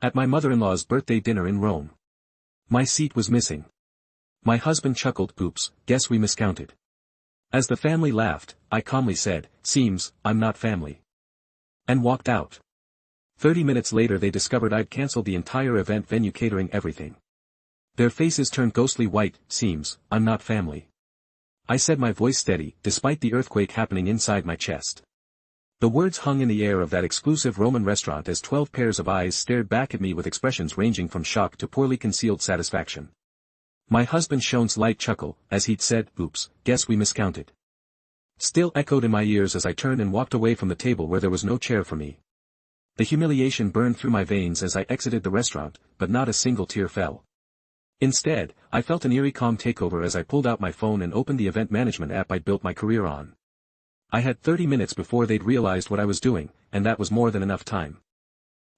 At my mother-in-law's birthday dinner in Rome. My seat was missing. My husband chuckled, "Oops, guess we miscounted." As the family laughed, I calmly said, "Seems, I'm not family." And walked out. 30 minutes later they discovered I'd cancelled the entire event venue, catering everything. Their faces turned ghostly white. "Seems, I'm not family," I said, my voice steady, despite the earthquake happening inside my chest. The words hung in the air of that exclusive Roman restaurant as 12 pairs of eyes stared back at me with expressions ranging from shock to poorly concealed satisfaction. My husband Sean's light chuckle, as he'd said, "Oops, guess we miscounted," still echoed in my ears as I turned and walked away from the table where there was no chair for me. The humiliation burned through my veins as I exited the restaurant, but not a single tear fell. Instead, I felt an eerie calm take over as I pulled out my phone and opened the event management app I'd built my career on. I had 30 minutes before they'd realized what I was doing, and that was more than enough time.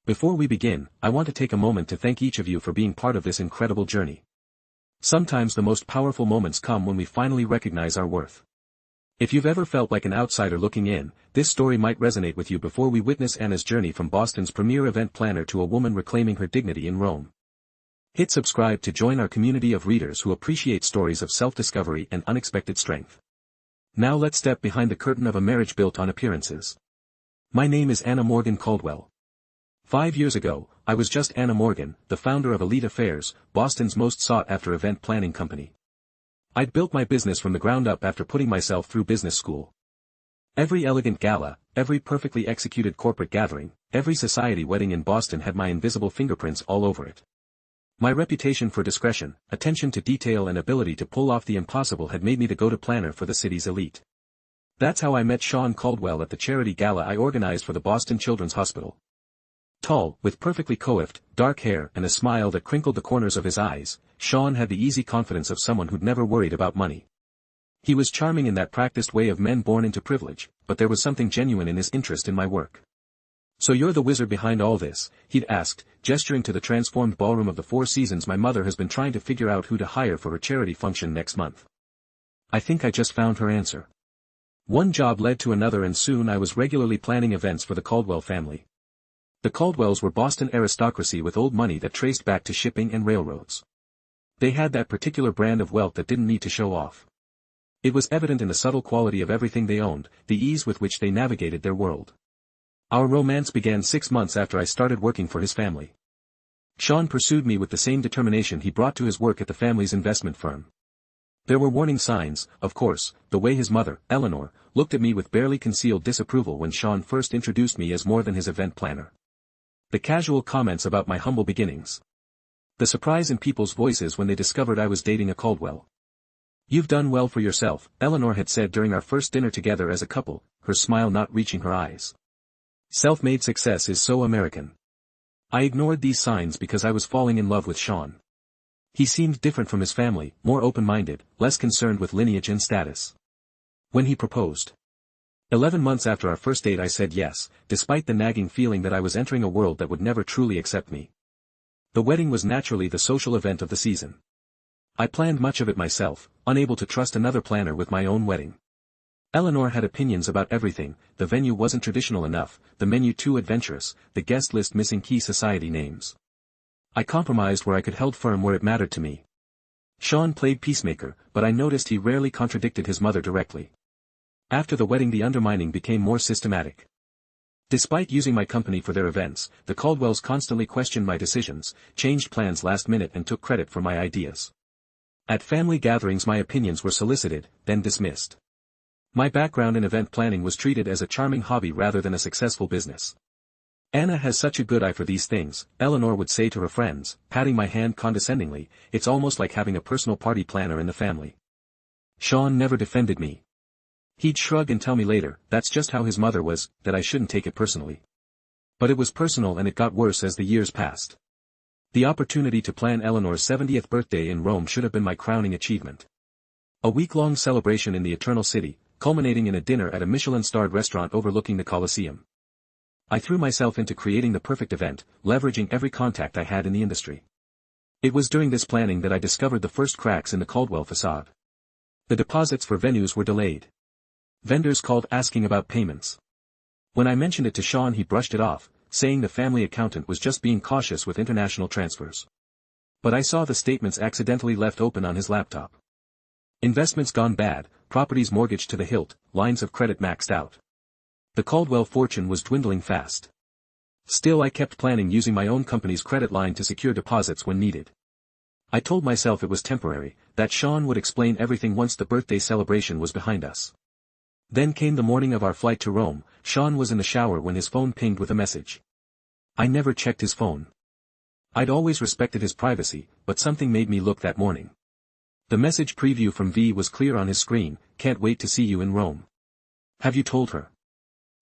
Before we begin, I want to take a moment to thank each of you for being part of this incredible journey. Sometimes the most powerful moments come when we finally recognize our worth. If you've ever felt like an outsider looking in, this story might resonate with you before we witness Anna's journey from Boston's premier event planner to a woman reclaiming her dignity in Rome. Hit subscribe to join our community of readers who appreciate stories of self-discovery and unexpected strength. Now let's step behind the curtain of a marriage built on appearances. My name is Anna Morgan Caldwell. 5 years ago, I was just Anna Morgan, the founder of Elite Affairs, Boston's most sought-after event planning company. I'd built my business from the ground up after putting myself through business school. Every elegant gala, every perfectly executed corporate gathering, every society wedding in Boston had my invisible fingerprints all over it. My reputation for discretion, attention to detail and ability to pull off the impossible had made me the go-to planner for the city's elite. That's how I met Sean Caldwell at the charity gala I organized for the Boston Children's Hospital. Tall, with perfectly coiffed, dark hair and a smile that crinkled the corners of his eyes, Sean had the easy confidence of someone who'd never worried about money. He was charming in that practiced way of men born into privilege, but there was something genuine in his interest in my work. "So you're the wizard behind all this?" he'd asked, gesturing to the transformed ballroom of the Four Seasons. "My mother has been trying to figure out who to hire for her charity function next month. I think I just found her answer." One job led to another and soon I was regularly planning events for the Caldwell family. The Caldwells were Boston aristocracy with old money that traced back to shipping and railroads. They had that particular brand of wealth that didn't need to show off. It was evident in the subtle quality of everything they owned, the ease with which they navigated their world. Our romance began 6 months after I started working for his family. Sean pursued me with the same determination he brought to his work at the family's investment firm. There were warning signs, of course, the way his mother, Eleanor, looked at me with barely concealed disapproval when Sean first introduced me as more than his event planner. The casual comments about my humble beginnings. The surprise in people's voices when they discovered I was dating a Caldwell. "You've done well for yourself," Eleanor had said during our first dinner together as a couple, her smile not reaching her eyes. "Self-made success is so American." I ignored these signs because I was falling in love with Sean. He seemed different from his family, more open-minded, less concerned with lineage and status. When he proposed, 11 months after our first date, I said yes, despite the nagging feeling that I was entering a world that would never truly accept me. The wedding was naturally the social event of the season. I planned much of it myself, unable to trust another planner with my own wedding. Eleanor had opinions about everything. The venue wasn't traditional enough, the menu too adventurous, the guest list missing key society names. I compromised where I could, held firm where it mattered to me. Sean played peacemaker, but I noticed he rarely contradicted his mother directly. After the wedding the undermining became more systematic. Despite using my company for their events, the Caldwells constantly questioned my decisions, changed plans last minute and took credit for my ideas. At family gatherings my opinions were solicited, then dismissed. My background in event planning was treated as a charming hobby rather than a successful business. "Anna has such a good eye for these things," Eleanor would say to her friends, patting my hand condescendingly. "It's almost like having a personal party planner in the family." Sean never defended me. He'd shrug and tell me later, that's just how his mother was, that I shouldn't take it personally. But it was personal, and it got worse as the years passed. The opportunity to plan Eleanor's 70th birthday in Rome should have been my crowning achievement. A week-long celebration in the Eternal City, culminating in a dinner at a Michelin-starred restaurant overlooking the Colosseum. I threw myself into creating the perfect event, leveraging every contact I had in the industry. It was during this planning that I discovered the first cracks in the Caldwell facade. The deposits for venues were delayed. Vendors called asking about payments. When I mentioned it to Sean he brushed it off, saying the family accountant was just being cautious with international transfers. But I saw the statements accidentally left open on his laptop. Investments gone bad, properties mortgaged to the hilt, lines of credit maxed out. The Caldwell fortune was dwindling fast. Still, I kept planning using my own company's credit line to secure deposits when needed. I told myself it was temporary, that Sean would explain everything once the birthday celebration was behind us. Then came the morning of our flight to Rome. Sean was in the shower when his phone pinged with a message. I never checked his phone. I'd always respected his privacy, but something made me look that morning. The message preview from V was clear on his screen: "Can't wait to see you in Rome. Have you told her?"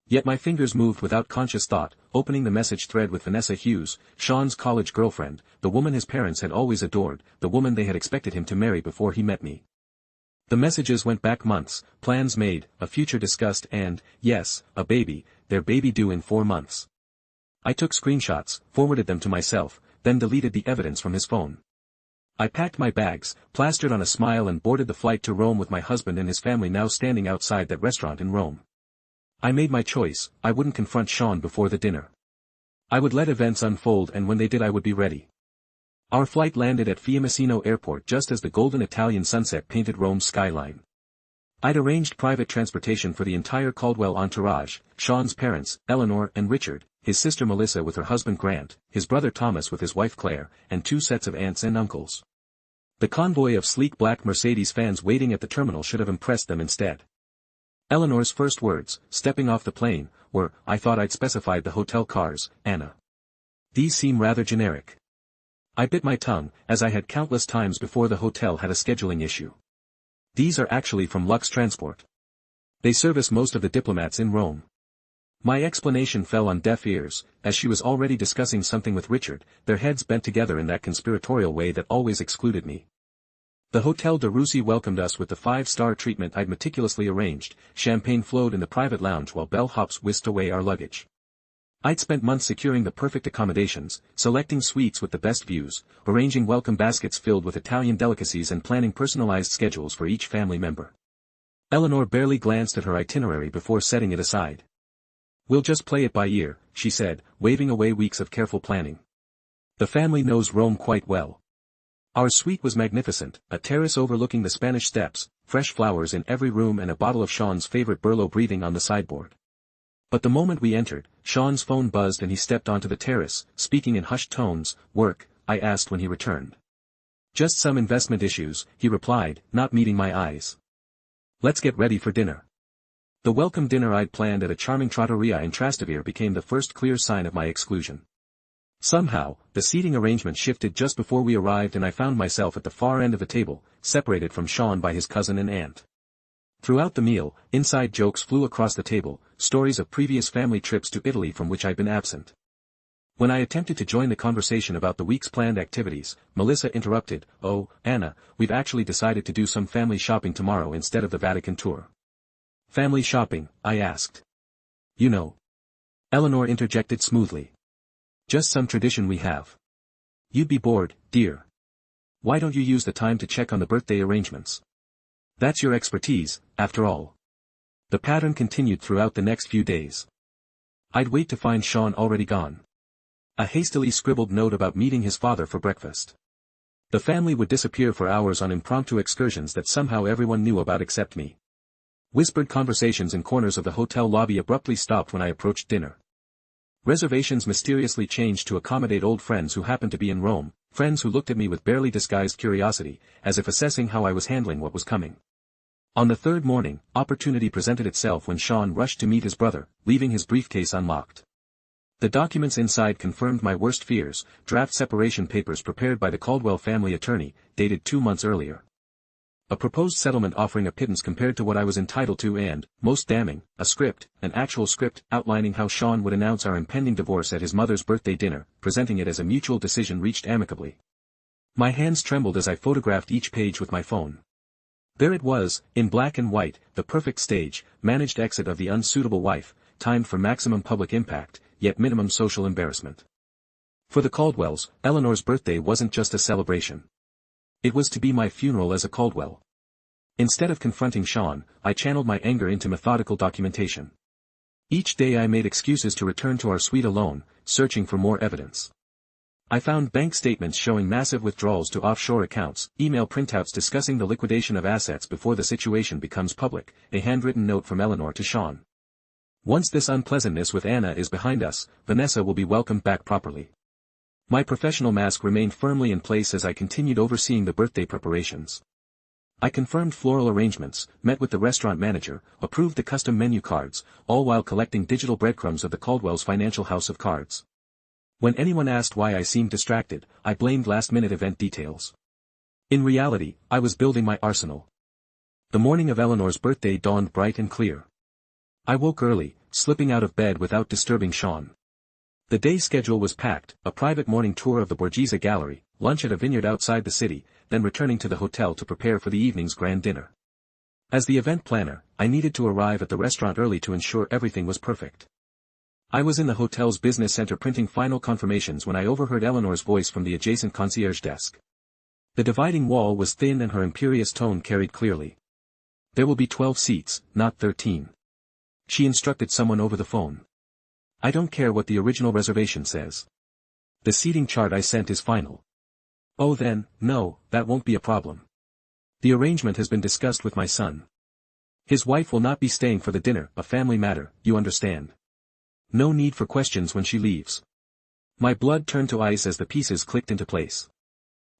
Yet my fingers moved without conscious thought, opening the message thread with Vanessa Hughes, Sean's college girlfriend, the woman his parents had always adored, the woman they had expected him to marry before he met me. The messages went back months: plans made, a future discussed, and, yes, a baby, their baby due in 4 months. I took screenshots, forwarded them to myself, then deleted the evidence from his phone. I packed my bags, plastered on a smile, and boarded the flight to Rome with my husband and his family now standing outside that restaurant in Rome. I made my choice: I wouldn't confront Sean before the dinner. I would let events unfold, and when they did I would be ready. Our flight landed at Fiumicino Airport just as the golden Italian sunset painted Rome's skyline. I'd arranged private transportation for the entire Caldwell entourage: Sean's parents, Eleanor and Richard, his sister Melissa with her husband Grant, his brother Thomas with his wife Claire, and 2 sets of aunts and uncles. The convoy of sleek black Mercedes fans waiting at the terminal should have impressed them instead. Eleanor's first words, stepping off the plane, were, "I thought I'd specified the hotel cars, Anna. These seem rather generic." I bit my tongue, as I had countless times before. The hotel had a scheduling issue. "These are actually from Lux Transport. They service most of the diplomats in Rome." My explanation fell on deaf ears, as she was already discussing something with Richard, their heads bent together in that conspiratorial way that always excluded me. The Hotel de Russi welcomed us with the 5-star treatment I'd meticulously arranged. Champagne flowed in the private lounge while bellhops whisked away our luggage. I'd spent months securing the perfect accommodations, selecting suites with the best views, arranging welcome baskets filled with Italian delicacies, and planning personalized schedules for each family member. Eleanor barely glanced at her itinerary before setting it aside. "We'll just play it by ear," she said, waving away weeks of careful planning. "The family knows Rome quite well." Our suite was magnificent: a terrace overlooking the Spanish Steps, fresh flowers in every room, and a bottle of Sean's favorite Berlo breathing on the sideboard. But the moment we entered, Sean's phone buzzed and he stepped onto the terrace, speaking in hushed tones. "Work?" I asked when he returned. "Just some investment issues," he replied, not meeting my eyes. "Let's get ready for dinner." The welcome dinner I'd planned at a charming trattoria in Trastevere became the first clear sign of my exclusion. Somehow, the seating arrangement shifted just before we arrived, and I found myself at the far end of the table, separated from Sean by his cousin and aunt. Throughout the meal, inside jokes flew across the table, stories of previous family trips to Italy from which I'd been absent. When I attempted to join the conversation about the week's planned activities, Melissa interrupted. "Oh, Anna, we've actually decided to do some family shopping tomorrow instead of the Vatican tour." "Family shopping?" I asked. "You know." Eleanor interjected smoothly. "Just some tradition we have. You'd be bored, dear. Why don't you use the time to check on the birthday arrangements? That's your expertise, after all." The pattern continued throughout the next few days. I'd wait to find Sean already gone. A hastily scribbled note about meeting his father for breakfast. The family would disappear for hours on impromptu excursions that somehow everyone knew about except me. Whispered conversations in corners of the hotel lobby abruptly stopped when I approached dinner. Reservations mysteriously changed to accommodate old friends who happened to be in Rome, friends who looked at me with barely disguised curiosity, as if assessing how I was handling what was coming. On the 3rd morning, opportunity presented itself when Sean rushed to meet his brother, leaving his briefcase unlocked. The documents inside confirmed my worst fears: draft separation papers prepared by the Caldwell family attorney, dated 2 months earlier. A proposed settlement offering a pittance compared to what I was entitled to, and, most damning, a script, an actual script, outlining how Sean would announce our impending divorce at his mother's birthday dinner, presenting it as a mutual decision reached amicably. My hands trembled as I photographed each page with my phone. There it was, in black and white, the perfect stage: managed exit of the unsuitable wife, timed for maximum public impact, yet minimum social embarrassment. For the Caldwells, Eleanor's birthday wasn't just a celebration. It was to be my funeral as a Caldwell. Instead of confronting Sean, I channeled my anger into methodical documentation. Each day I made excuses to return to our suite alone, searching for more evidence. I found bank statements showing massive withdrawals to offshore accounts, email printouts discussing the liquidation of assets before the situation becomes public, a handwritten note from Eleanor to Sean. Once this unpleasantness with Anna is behind us, Vanessa will be welcomed back properly. My professional mask remained firmly in place as I continued overseeing the birthday preparations. I confirmed floral arrangements, met with the restaurant manager, approved the custom menu cards, all while collecting digital breadcrumbs of the Caldwell's financial house of cards. When anyone asked why I seemed distracted, I blamed last-minute event details. In reality, I was building my arsenal. The morning of Eleanor's birthday dawned bright and clear. I woke early, slipping out of bed without disturbing Sean. The day schedule was packed, a private morning tour of the Borghese Gallery, lunch at a vineyard outside the city, then returning to the hotel to prepare for the evening's grand dinner. As the event planner, I needed to arrive at the restaurant early to ensure everything was perfect. I was in the hotel's business center printing final confirmations when I overheard Eleanor's voice from the adjacent concierge desk. The dividing wall was thin and her imperious tone carried clearly. There will be 12 seats, not 13. She instructed someone over the phone. I don't care what the original reservation says. The seating chart I sent is final. Oh then, no, that won't be a problem. The arrangement has been discussed with my son. His wife will not be staying for the dinner, a family matter, you understand. No need for questions when she leaves. My blood turned to ice as the pieces clicked into place.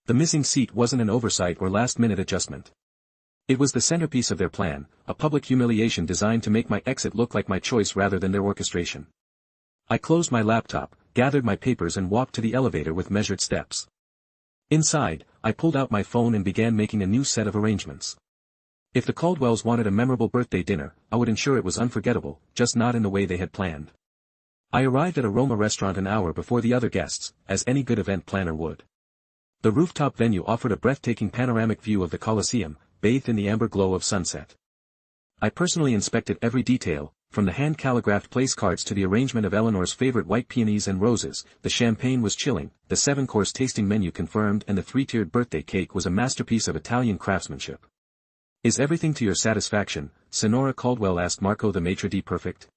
The missing seat wasn't an oversight or last-minute adjustment. It was the centerpiece of their plan, a public humiliation designed to make my exit look like my choice rather than their orchestration. I closed my laptop, gathered my papers and walked to the elevator with measured steps. Inside, I pulled out my phone and began making a new set of arrangements. If the Caldwells wanted a memorable birthday dinner, I would ensure it was unforgettable, just not in the way they had planned. I arrived at a Roma restaurant an hour before the other guests, as any good event planner would. The rooftop venue offered a breathtaking panoramic view of the Colosseum, bathed in the amber glow of sunset. I personally inspected every detail, from the hand-calligraphed place cards to the arrangement of Eleanor's favorite white peonies and roses. The champagne was chilling, the 7-course tasting menu confirmed and the 3-tiered birthday cake was a masterpiece of Italian craftsmanship. Is everything to your satisfaction? Sonora Caldwell asked Marco the maitre d' perfect.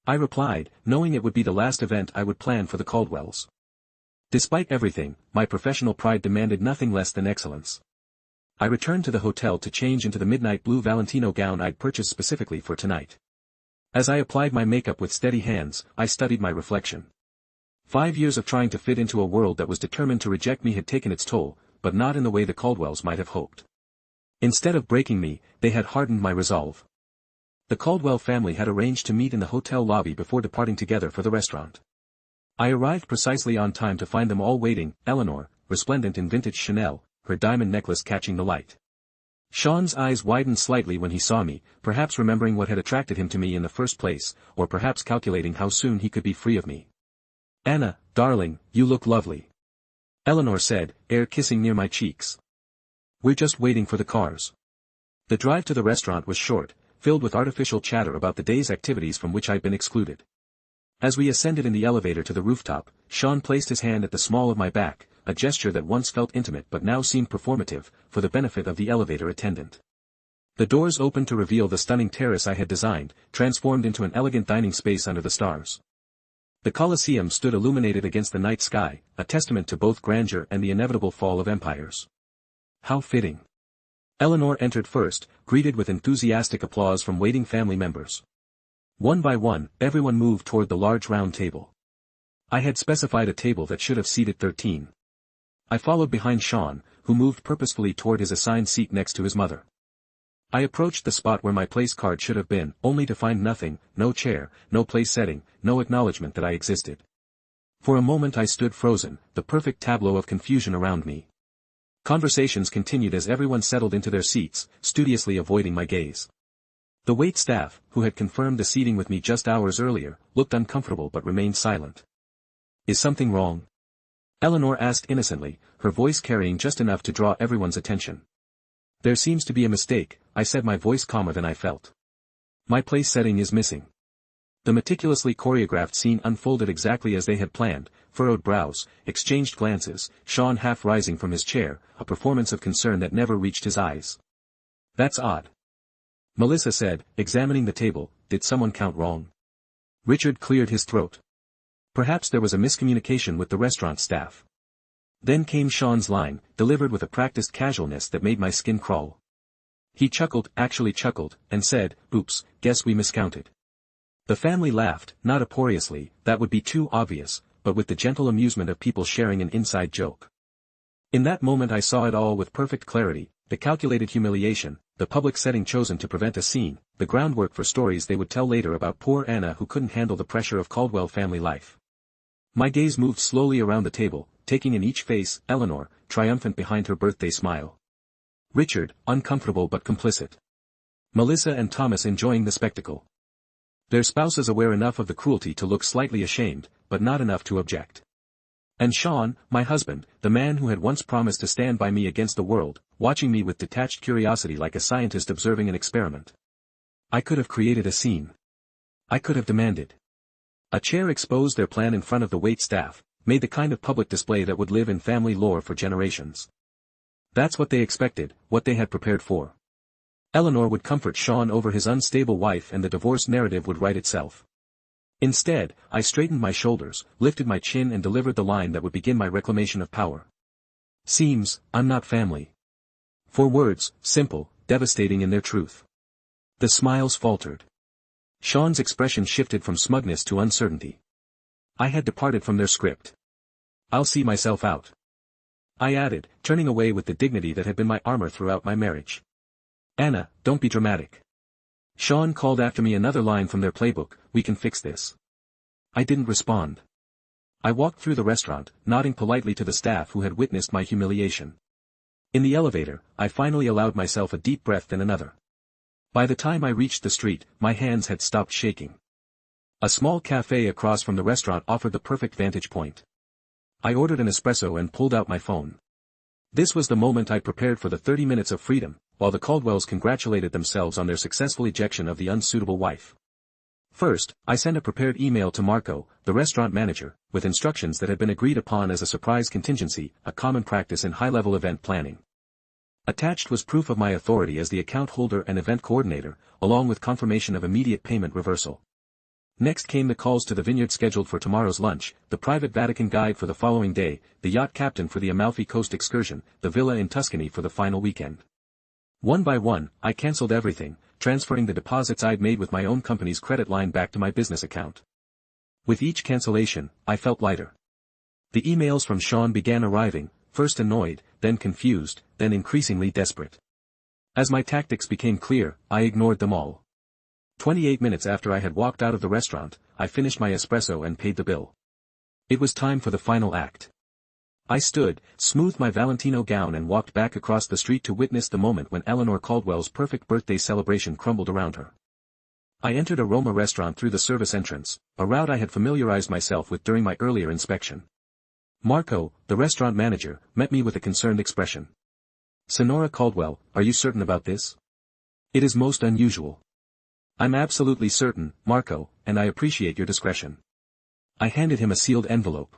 I replied, knowing it would be the last event I would plan for the Caldwells. Despite everything, my professional pride demanded nothing less than excellence. I returned to the hotel to change into the midnight blue Valentino gown I'd purchased specifically for tonight. As I applied my makeup with steady hands, I studied my reflection. 5 years of trying to fit into a world that was determined to reject me had taken its toll, but not in the way the Caldwells might have hoped. Instead of breaking me, they had hardened my resolve. The Caldwell family had arranged to meet in the hotel lobby before departing together for the restaurant. I arrived precisely on time to find them all waiting, Eleanor, resplendent in vintage Chanel, her diamond necklace catching the light. Sean's eyes widened slightly when he saw me, perhaps remembering what had attracted him to me in the first place, or perhaps calculating how soon he could be free of me. Anna, darling, you look lovely. Eleanor said, air kissing near my cheeks. We're just waiting for the cars. The drive to the restaurant was short, filled with artificial chatter about the day's activities from which I'd been excluded. As we ascended in the elevator to the rooftop, Sean placed his hand at the small of my back, a gesture that once felt intimate but now seemed performative, for the benefit of the elevator attendant. The doors opened to reveal the stunning terrace I had designed, transformed into an elegant dining space under the stars. The Colosseum stood illuminated against the night sky, a testament to both grandeur and the inevitable fall of empires. How fitting. Eleanor entered first, greeted with enthusiastic applause from waiting family members. One by one, everyone moved toward the large round table. I had specified a table that should have seated 13. I followed behind Sean, who moved purposefully toward his assigned seat next to his mother. I approached the spot where my place card should have been, only to find nothing, no chair, no place setting, no acknowledgement that I existed. For a moment I stood frozen, the perfect tableau of confusion around me. Conversations continued as everyone settled into their seats, studiously avoiding my gaze. The wait staff, who had confirmed the seating with me just hours earlier, looked uncomfortable but remained silent. Is something wrong? Eleanor asked innocently, her voice carrying just enough to draw everyone's attention. There seems to be a mistake, I said, my voice calmer than I felt. My place setting is missing. The meticulously choreographed scene unfolded exactly as they had planned, furrowed brows, exchanged glances, Sean half rising from his chair, a performance of concern that never reached his eyes. That's odd. Melissa said, examining the table, did someone count wrong? Richard cleared his throat. Perhaps there was a miscommunication with the restaurant staff. Then came Sean's line, delivered with a practiced casualness that made my skin crawl. He chuckled, actually chuckled, and said, "Oops, guess we miscounted." The family laughed, not uproariously, that would be too obvious, but with the gentle amusement of people sharing an inside joke. In that moment I saw it all with perfect clarity, the calculated humiliation, the public setting chosen to prevent a scene, the groundwork for stories they would tell later about poor Anna who couldn't handle the pressure of Caldwell family life. My gaze moved slowly around the table, taking in each face, Eleanor, triumphant behind her birthday smile. Richard, uncomfortable but complicit. Melissa and Thomas enjoying the spectacle. Their spouses aware enough of the cruelty to look slightly ashamed, but not enough to object. And Sean, my husband, the man who had once promised to stand by me against the world, watching me with detached curiosity like a scientist observing an experiment. I could have created a scene. I could have demanded. A chair exposed their plan in front of the wait staff, made the kind of public display that would live in family lore for generations. That's what they expected, what they had prepared for. Eleanor would comfort Sean over his unstable wife and the divorce narrative would write itself. Instead, I straightened my shoulders, lifted my chin and delivered the line that would begin my reclamation of power. "Seems, I'm not family." 4 words, simple, devastating in their truth. The smiles faltered. Sean's expression shifted from smugness to uncertainty. I had departed from their script. "I'll see myself out," I added, turning away with the dignity that had been my armor throughout my marriage. "Anna, don't be dramatic." Sean called after me another line from their playbook, "We can fix this." I didn't respond. I walked through the restaurant, nodding politely to the staff who had witnessed my humiliation. In the elevator, I finally allowed myself a deep breath and another. By the time I reached the street, my hands had stopped shaking. A small cafe across from the restaurant offered the perfect vantage point. I ordered an espresso and pulled out my phone. This was the moment I prepared for the 30 minutes of freedom, while the Caldwells congratulated themselves on their successful ejection of the unsuitable wife. First, I sent a prepared email to Marco, the restaurant manager, with instructions that had been agreed upon as a surprise contingency, a common practice in high-level event planning. Attached was proof of my authority as the account holder and event coordinator, along with confirmation of immediate payment reversal. Next came the calls to the vineyard scheduled for tomorrow's lunch, the private Vatican guide for the following day, the yacht captain for the Amalfi Coast excursion, the villa in Tuscany for the final weekend. One by one, I cancelled everything, transferring the deposits I'd made with my own company's credit line back to my business account. With each cancellation, I felt lighter. The emails from Sean began arriving, first annoyed, then confused, then increasingly desperate. As my tactics became clear, I ignored them all. 28 minutes after I had walked out of the restaurant, I finished my espresso and paid the bill. It was time for the final act. I stood, smoothed my Valentino gown and walked back across the street to witness the moment when Eleanor Caldwell's perfect birthday celebration crumbled around her. I entered a Roma restaurant through the service entrance, a route I had familiarized myself with during my earlier inspection. Marco, the restaurant manager, met me with a concerned expression. "Sonora Caldwell, are you certain about this? It is most unusual." "I'm absolutely certain, Marco, and I appreciate your discretion." I handed him a sealed envelope.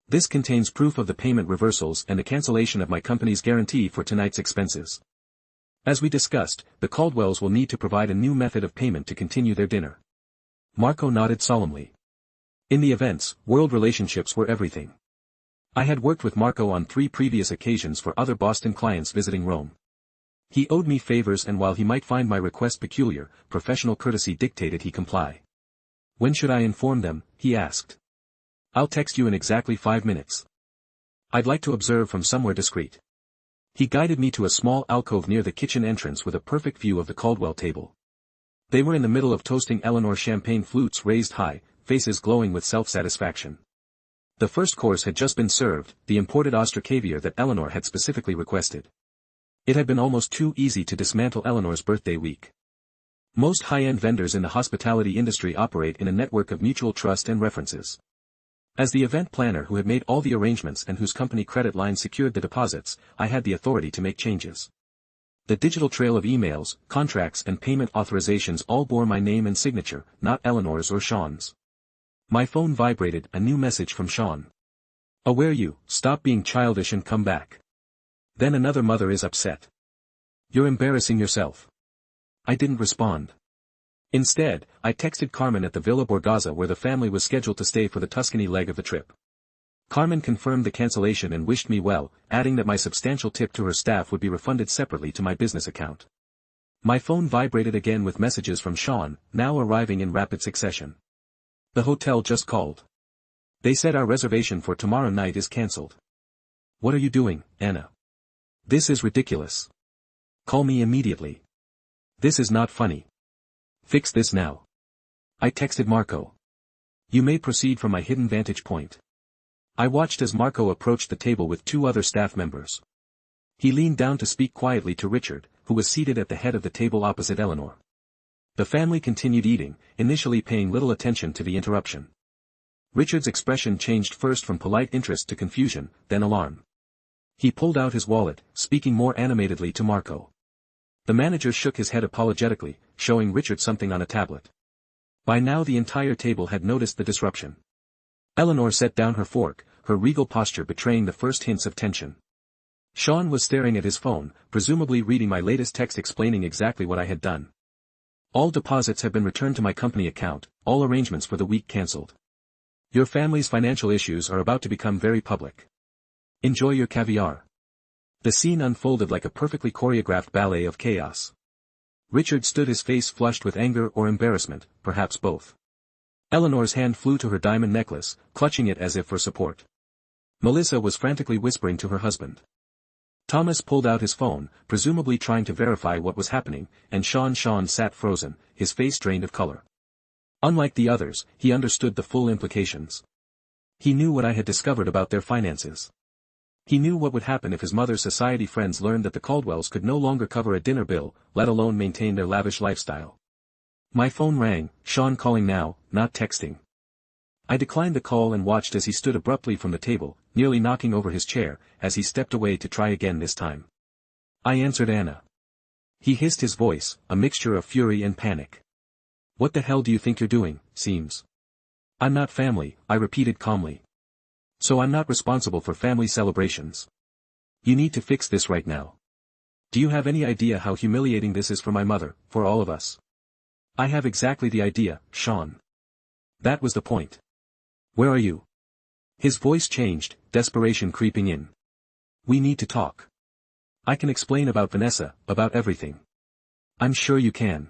"This contains proof of the payment reversals and the cancellation of my company's guarantee for tonight's expenses. As we discussed, the Caldwells will need to provide a new method of payment to continue their dinner." Marco nodded solemnly. In the events, world relationships were everything. I had worked with Marco on 3 previous occasions for other Boston clients visiting Rome. He owed me favors and while he might find my request peculiar, professional courtesy dictated he comply. "When should I inform them?" he asked. "I'll text you in exactly 5 minutes. I'd like to observe from somewhere discreet." He guided me to a small alcove near the kitchen entrance with a perfect view of the Caldwell table. They were in the middle of toasting Eleanor champagne flutes raised high, faces glowing with self-satisfaction. The first course had just been served, the imported oyster caviar that Eleanor had specifically requested. It had been almost too easy to dismantle Eleanor's birthday week. Most high-end vendors in the hospitality industry operate in a network of mutual trust and references. As the event planner who had made all the arrangements and whose company credit line secured the deposits, I had the authority to make changes. The digital trail of emails, contracts and payment authorizations all bore my name and signature, not Eleanor's or Sean's. My phone vibrated, a new message from Sean. "Aware you, stop being childish and come back. Then another mother is upset. You're embarrassing yourself." I didn't respond. Instead, I texted Carmen at the Villa Borgazza where the family was scheduled to stay for the Tuscany leg of the trip. Carmen confirmed the cancellation and wished me well, adding that my substantial tip to her staff would be refunded separately to my business account. My phone vibrated again with messages from Sean, now arriving in rapid succession. The hotel just called. They said our reservation for tomorrow night is cancelled. What are you doing, Anna? This is ridiculous. Call me immediately. This is not funny. Fix this now. I texted Marco. You may proceed from my hidden vantage point. I watched as Marco approached the table with two other staff members. He leaned down to speak quietly to Richard, who was seated at the head of the table opposite Eleanor. The family continued eating, initially paying little attention to the interruption. Richard's expression changed first from polite interest to confusion, then alarm. He pulled out his wallet, speaking more animatedly to Marco. The manager shook his head apologetically, showing Richard something on a tablet. By now the entire table had noticed the disruption. Eleanor set down her fork, her regal posture betraying the first hints of tension. Sean was staring at his phone, presumably reading my latest text explaining exactly what I had done. All deposits have been returned to my company account, all arrangements for the week cancelled. Your family's financial issues are about to become very public. Enjoy your caviar. The scene unfolded like a perfectly choreographed ballet of chaos. Richard stood, his face flushed with anger or embarrassment, perhaps both. Eleanor's hand flew to her diamond necklace, clutching it as if for support. Melissa was frantically whispering to her husband. Thomas pulled out his phone, presumably trying to verify what was happening, and Sean sat frozen, his face drained of color. Unlike the others, he understood the full implications. He knew what I had discovered about their finances. He knew what would happen if his mother's society friends learned that the Caldwells could no longer cover a dinner bill, let alone maintain their lavish lifestyle. My phone rang, Sean calling now, not texting. I declined the call and watched as he stood abruptly from the table, nearly knocking over his chair, as he stepped away to try again this time. I answered Anna. He hissed, his voice, a mixture of fury and panic. What the hell do you think you're doing, Seems? I'm not family, I repeated calmly. So I'm not responsible for family celebrations. You need to fix this right now. Do you have any idea how humiliating this is for my mother, for all of us? I have exactly the idea, Sean. That was the point. Where are you? His voice changed, desperation creeping in. We need to talk. I can explain about Vanessa, about everything. I'm sure you can.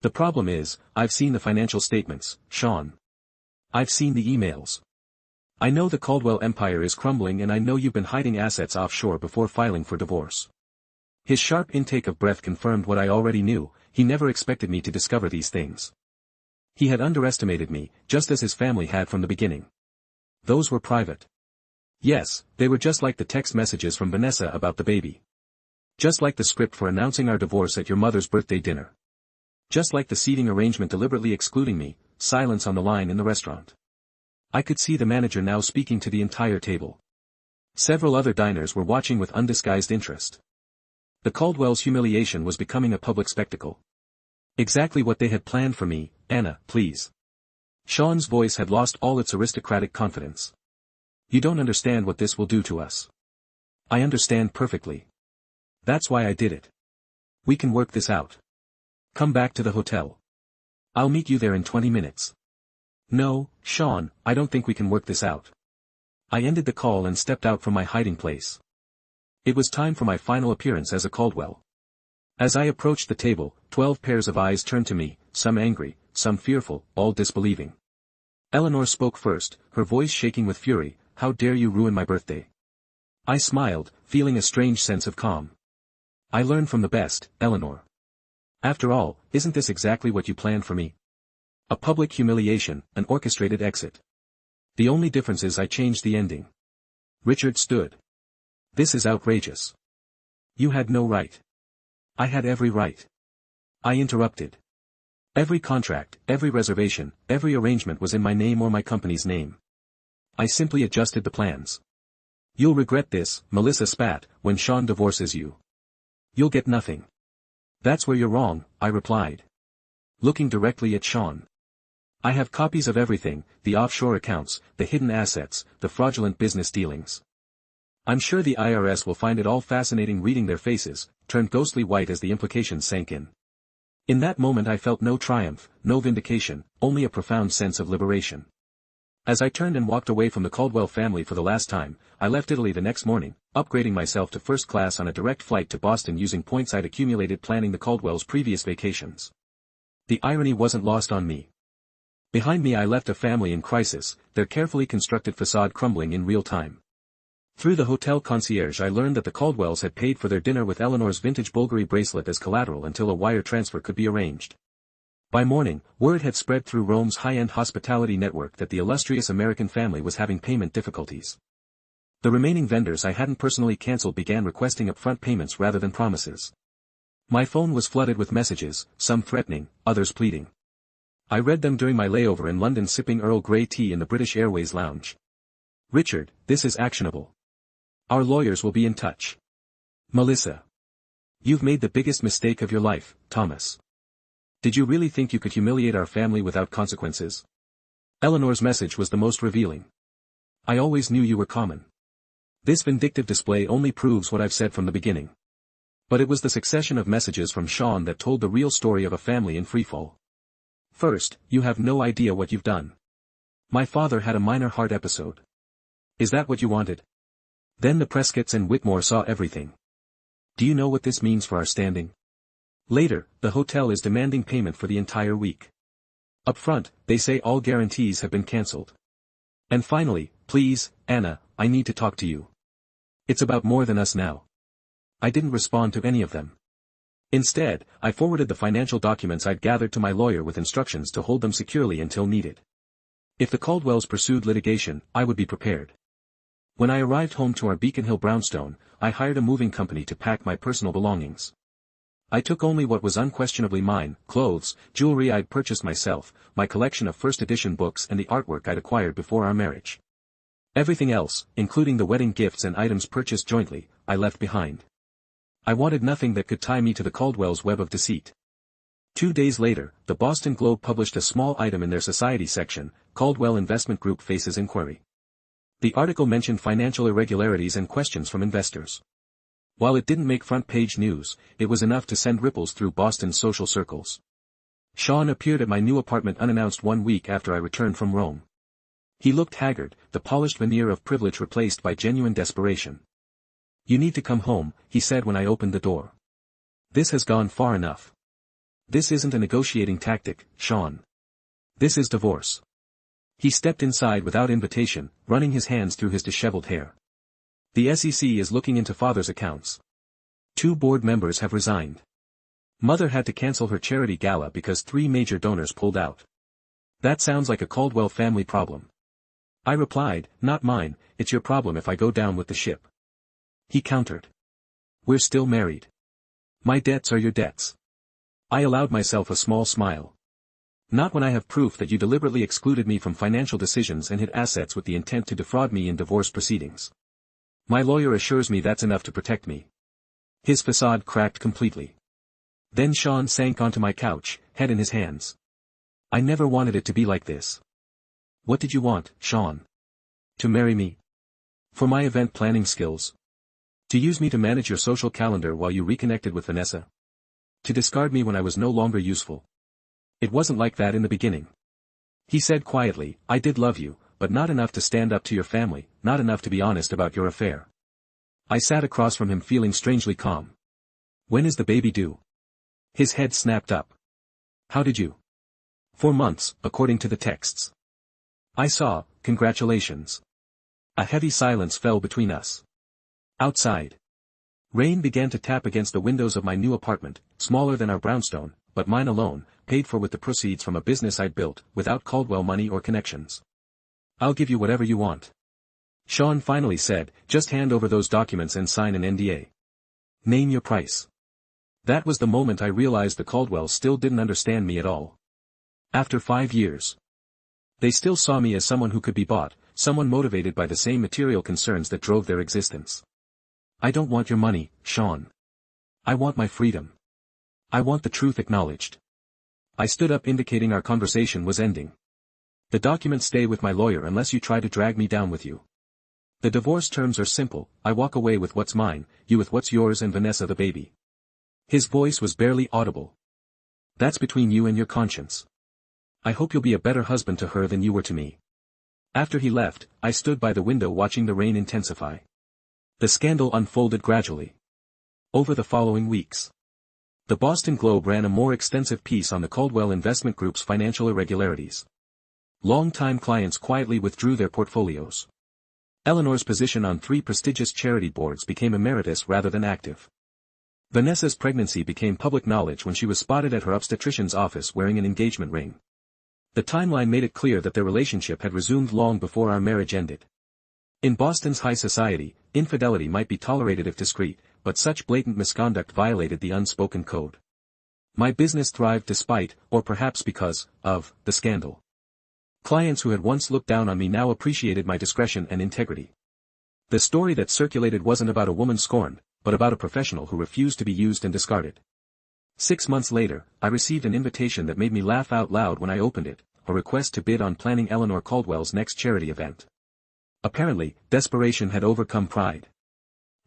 The problem is, I've seen the financial statements, Sean. I've seen the emails. I know the Caldwell empire is crumbling, and I know you've been hiding assets offshore before filing for divorce. His sharp intake of breath confirmed what I already knew. He never expected me to discover these things. He had underestimated me, just as his family had from the beginning. Those were private. Yes, they were just like the text messages from Vanessa about the baby. Just like the script for announcing our divorce at your mother's birthday dinner. Just like the seating arrangement deliberately excluding me, silence on the line in the restaurant. I could see the manager now speaking to the entire table. Several other diners were watching with undisguised interest. The Caldwell's humiliation was becoming a public spectacle. Exactly what they had planned for me. Anna, please. Sean's voice had lost all its aristocratic confidence. You don't understand what this will do to us. I understand perfectly. That's why I did it. We can work this out. Come back to the hotel. I'll meet you there in 20 minutes. No, Sean, I don't think we can work this out. I ended the call and stepped out from my hiding place. It was time for my final appearance as a Caldwell. As I approached the table, 12 pairs of eyes turned to me, some angry, some fearful, all disbelieving. Eleanor spoke first, her voice shaking with fury. How dare you ruin my birthday? I smiled, feeling a strange sense of calm. I learned from the best, Eleanor. After all, isn't this exactly what you planned for me? A public humiliation, an orchestrated exit. The only difference is I changed the ending. Richard stood. This is outrageous. You had no right. I had every right. I interrupted. Every contract, every reservation, every arrangement was in my name or my company's name. I simply adjusted the plans. You'll regret this, Melissa spat, when Sean divorces you. You'll get nothing. That's where you're wrong, I replied. Looking directly at Sean. I have copies of everything, the offshore accounts, the hidden assets, the fraudulent business dealings. I'm sure the IRS will find it all fascinating. Reading their faces, turned ghostly white as the implications sank in. In that moment I felt no triumph, no vindication, only a profound sense of liberation. As I turned and walked away from the Caldwell family for the last time, I left Italy the next morning, upgrading myself to first class on a direct flight to Boston using points I'd accumulated planning the Caldwells' previous vacations. The irony wasn't lost on me. Behind me I left a family in crisis, their carefully constructed facade crumbling in real time. Through the hotel concierge I learned that the Caldwells had paid for their dinner with Eleanor's vintage Bulgari bracelet as collateral until a wire transfer could be arranged. By morning, word had spread through Rome's high-end hospitality network that the illustrious American family was having payment difficulties. The remaining vendors I hadn't personally cancelled began requesting upfront payments rather than promises. My phone was flooded with messages, some threatening, others pleading. I read them during my layover in London sipping Earl Grey tea in the British Airways lounge. Richard, this is actionable. Our lawyers will be in touch. Melissa. You've made the biggest mistake of your life, Thomas. Did you really think you could humiliate our family without consequences? Eleanor's message was the most revealing. I always knew you were common. This vindictive display only proves what I've said from the beginning. But it was the succession of messages from Sean that told the real story of a family in freefall. First, you have no idea what you've done. My father had a minor heart episode. Is that what you wanted? Then the Prescotts and Whitmore saw everything. Do you know what this means for our standing? Later, the hotel is demanding payment for the entire week. Up front, they say all guarantees have been cancelled. And finally, please, Anna, I need to talk to you. It's about more than us now. I didn't respond to any of them. Instead, I forwarded the financial documents I'd gathered to my lawyer with instructions to hold them securely until needed. If the Caldwells pursued litigation, I would be prepared. When I arrived home to our Beacon Hill brownstone, I hired a moving company to pack my personal belongings. I took only what was unquestionably mine, clothes, jewelry I'd purchased myself, my collection of first edition books and the artwork I'd acquired before our marriage. Everything else, including the wedding gifts and items purchased jointly, I left behind. I wanted nothing that could tie me to the Caldwells' web of deceit. 2 days later, the Boston Globe published a small item in their society section, Caldwell Investment Group faces inquiry. The article mentioned financial irregularities and questions from investors. While it didn't make front-page news, it was enough to send ripples through Boston's social circles. Sean appeared at my new apartment unannounced 1 week after I returned from Rome. He looked haggard, the polished veneer of privilege replaced by genuine desperation. You need to come home, he said when I opened the door. This has gone far enough. This isn't a negotiating tactic, Sean. This is divorce. He stepped inside without invitation, running his hands through his disheveled hair. The SEC is looking into father's accounts. 2 board members have resigned. Mother had to cancel her charity gala because 3 major donors pulled out. That sounds like a Caldwell family problem. I replied, not mine, it's your problem if I go down with the ship. He countered. We're still married. My debts are your debts. I allowed myself a small smile. Not when I have proof that you deliberately excluded me from financial decisions and hid assets with the intent to defraud me in divorce proceedings. My lawyer assures me that's enough to protect me. His facade cracked completely. Then Sean sank onto my couch, head in his hands. I never wanted it to be like this. What did you want, Sean? To marry me? For my event planning skills? To use me to manage your social calendar while you reconnected with Vanessa? To discard me when I was no longer useful? It wasn't like that in the beginning. He said quietly, I did love you, but not enough to stand up to your family, not enough to be honest about your affair. I sat across from him feeling strangely calm. When is the baby due? His head snapped up. How did you? 4 months, according to the texts. I saw, congratulations. A heavy silence fell between us. Outside. Rain began to tap against the windows of my new apartment, smaller than our brownstone, but mine alone, paid for with the proceeds from a business I'd built, without Caldwell money or connections. I'll give you whatever you want. Sean finally said, just hand over those documents and sign an NDA. Name your price. That was the moment I realized the Caldwells still didn't understand me at all. After 5 years. They still saw me as someone who could be bought, someone motivated by the same material concerns that drove their existence. I don't want your money, Sean. I want my freedom. I want the truth acknowledged. I stood up indicating our conversation was ending. The documents stay with my lawyer unless you try to drag me down with you. The divorce terms are simple, I walk away with what's mine, you with what's yours and Vanessa the baby. His voice was barely audible. That's between you and your conscience. I hope you'll be a better husband to her than you were to me. After he left, I stood by the window watching the rain intensify. The scandal unfolded gradually. Over the following weeks, the Boston Globe ran a more extensive piece on the Caldwell Investment Group's financial irregularities. Long-time clients quietly withdrew their portfolios. Eleanor's position on 3 prestigious charity boards became emeritus rather than active. Vanessa's pregnancy became public knowledge when she was spotted at her obstetrician's office wearing an engagement ring. The timeline made it clear that their relationship had resumed long before our marriage ended. In Boston's high society, infidelity might be tolerated if discreet, but such blatant misconduct violated the unspoken code. My business thrived despite, or perhaps because, of the scandal. Clients who had once looked down on me now appreciated my discretion and integrity. The story that circulated wasn't about a woman scorned, but about a professional who refused to be used and discarded. 6 months later, I received an invitation that made me laugh out loud when I opened it, a request to bid on planning Eleanor Caldwell's next charity event. Apparently, desperation had overcome pride.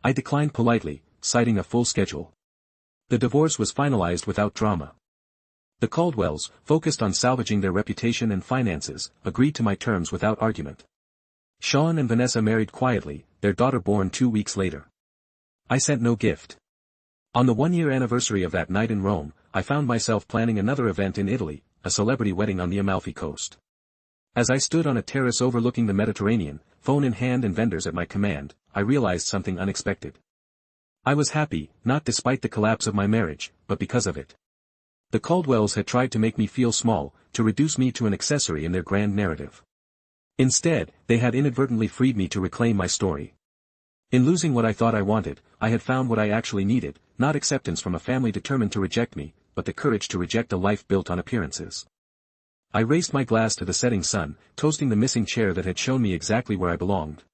I declined politely, citing a full schedule. The divorce was finalized without drama. The Caldwells, focused on salvaging their reputation and finances, agreed to my terms without argument. Sean and Vanessa married quietly, their daughter born 2 weeks later. I sent no gift. On the 1-year anniversary of that night in Rome, I found myself planning another event in Italy, a celebrity wedding on the Amalfi Coast. As I stood on a terrace overlooking the Mediterranean, phone in hand and vendors at my command, I realized something unexpected. I was happy, not despite the collapse of my marriage, but because of it. The Caldwells had tried to make me feel small, to reduce me to an accessory in their grand narrative. Instead, they had inadvertently freed me to reclaim my story. In losing what I thought I wanted, I had found what I actually needed, not acceptance from a family determined to reject me, but the courage to reject a life built on appearances. I raised my glass to the setting sun, toasting the missing chair that had shown me exactly where I belonged.